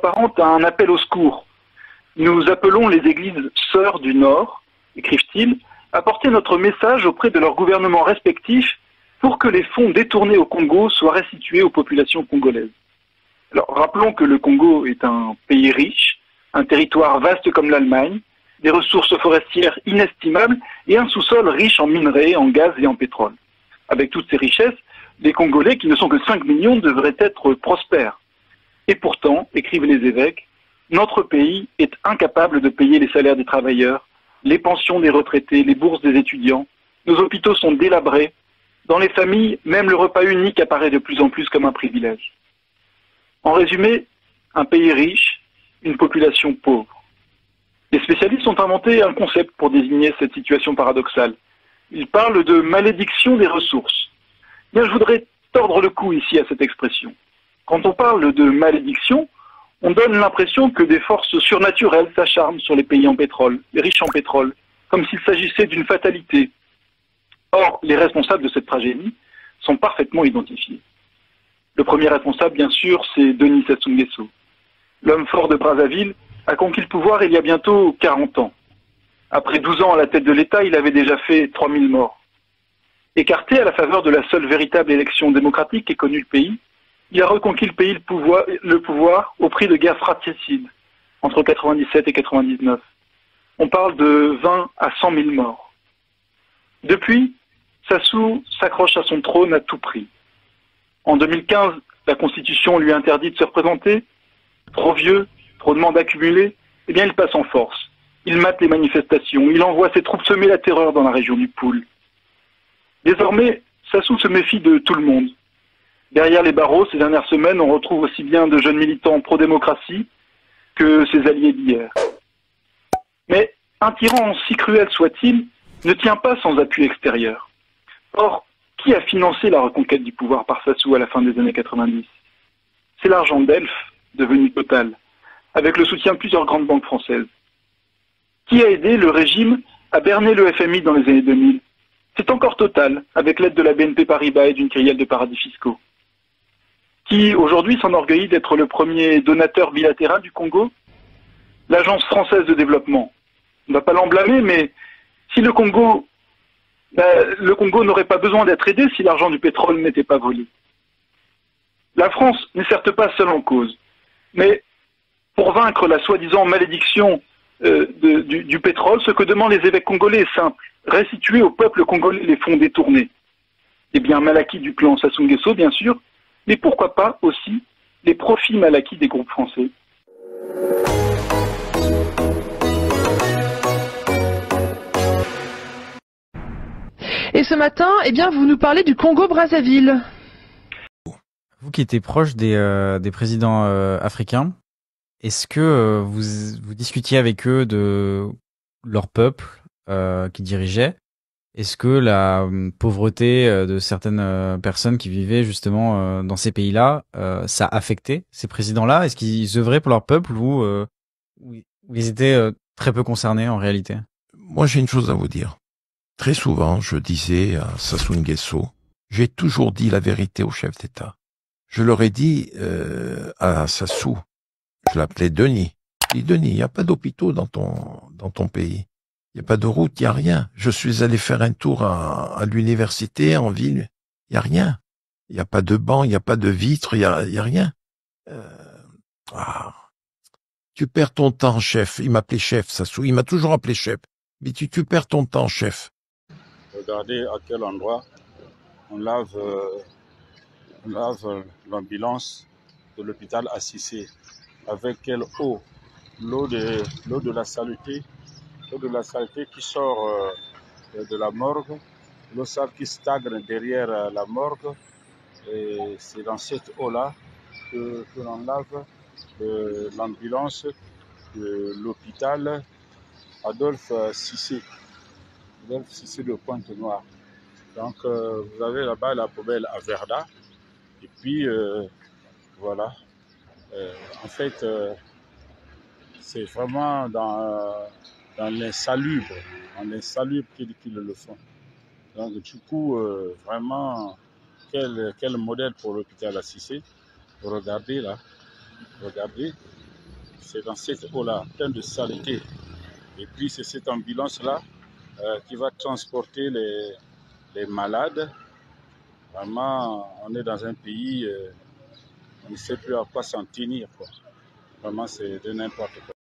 s'apparente à un appel au secours. Nous appelons les églises sœurs du Nord, écrivent-ils, à porter notre message auprès de leurs gouvernements respectifs pour que les fonds détournés au Congo soient restitués aux populations congolaises. Alors, rappelons que le Congo est un pays riche, un territoire vaste comme l'Allemagne, des ressources forestières inestimables et un sous-sol riche en minerais, en gaz et en pétrole. Avec toutes ces richesses, les Congolais, qui ne sont que 5 millions, devraient être prospères. Et pourtant, écrivent les évêques, notre pays est incapable de payer les salaires des travailleurs, les pensions des retraités, les bourses des étudiants. Nos hôpitaux sont délabrés. Dans les familles, même le repas unique apparaît de plus en plus comme un privilège. En résumé, un pays riche, une population pauvre. Les spécialistes ont inventé un concept pour désigner cette situation paradoxale. Ils parlent de malédiction des ressources. Bien, je voudrais tordre le cou ici à cette expression. Quand on parle de malédiction, on donne l'impression que des forces surnaturelles s'acharnent sur les pays en pétrole, les riches en pétrole, comme s'il s'agissait d'une fatalité. Or, les responsables de cette tragédie sont parfaitement identifiés. Le premier responsable, bien sûr, c'est Denis Sassou Nguesso. L'homme fort de Brazzaville a conquis le pouvoir il y a bientôt 40 ans. Après 12 ans à la tête de l'État, il avait déjà fait 3000 morts. Écarté à la faveur de la seule véritable élection démocratique qu'ait connue le pays, il a reconquis le pouvoir au prix de guerres fratricides entre 97 et 99. On parle de 20 à 100 000 morts. Depuis, Sassou s'accroche à son trône à tout prix. En 2015, la Constitution lui interdit de se représenter. Trop vieux, trop de mandats cumulés, eh bien il passe en force. Il mate les manifestations, il envoie ses troupes semer la terreur dans la région du Poul. Désormais, Sassou se méfie de tout le monde. Derrière les barreaux, ces dernières semaines, on retrouve aussi bien de jeunes militants pro-démocratie que ses alliés d'hier. Mais un tyran, aussi cruel soit-il, ne tient pas sans appui extérieur. Or, qui a financé la reconquête du pouvoir par Sassou à la fin des années 90 ? C'est l'argent d'Elf, devenu Total, avec le soutien de plusieurs grandes banques françaises. Qui a aidé le régime à berner le FMI dans les années 2000 ? C'est encore Total, avec l'aide de la BNP Paribas et d'une kyrielle de paradis fiscaux. Qui, aujourd'hui, s'enorgueillit d'être le premier donateur bilatéral du Congo ? L'Agence française de développement. On ne va pas l'en blâmer, mais si le Congo n'aurait pas besoin d'être aidé si l'argent du pétrole n'était pas volé. La France n'est certes pas seule en cause, mais pour vaincre la soi-disant malédiction du pétrole, ce que demandent les évêques congolais est simple, restituer au peuple congolais les fonds détournés. Eh bien, mal acquis du clan Sassou Nguesso, bien sûr, mais pourquoi pas aussi les profits mal acquis des groupes français. Et ce matin, eh bien, vous nous parlez du Congo-Brazzaville. Vous qui étiez proche des présidents africains, est-ce que vous discutiez avec eux de leur peuple qui dirigeait ? Est-ce que la pauvreté de certaines personnes qui vivaient justement dans ces pays-là, ça affectait ces présidents-là ? Est-ce qu'ils œuvraient pour leur peuple ou ils étaient très peu concernés en réalité ? Moi, j'ai une chose à vous dire. Très souvent, je disais à Sassou Nguesso, j'ai toujours dit la vérité au chef d'État. Je leur ai dit à Sassou, je l'appelais Denis. Je dis, Denis, il n'y a pas d'hôpitaux dans ton pays. Il n'y a pas de route, il n'y a rien. Je suis allé faire un tour à l'université, en ville. Il n'y a rien. Il n'y a pas de banc, il n'y a pas de vitres, il y a rien. Tu perds ton temps, chef. Il m'appelait chef, Sassou. Il m'a toujours appelé chef. Mais tu perds ton temps, chef. Regardez à quel endroit on lave l'ambulance de l'hôpital à Cissé. Avec quelle eau ? L'eau de la saleté. L'eau de la saleté qui sort de la morgue. L'eau sale qui stagne derrière la morgue. Et c'est dans cette eau-là que l'on lave l'ambulance de l'hôpital Adolphe Cissé. Adolphe Cissé de Pointe-Noire. Donc vous avez là-bas la poubelle à Verda. Et puis voilà. En fait, c'est vraiment dans l'insalubre qu'ils le font. Donc du coup, vraiment, quel modèle pour l'hôpital à Cissé. Regardez là, regardez. c'est dans cette eau-là, pleine de saleté. Et puis c'est cette ambulance-là qui va transporter les malades. Vraiment, on est dans un pays, on ne sait plus à quoi s'en tenir, quoi. Vraiment, c'est de n'importe quoi.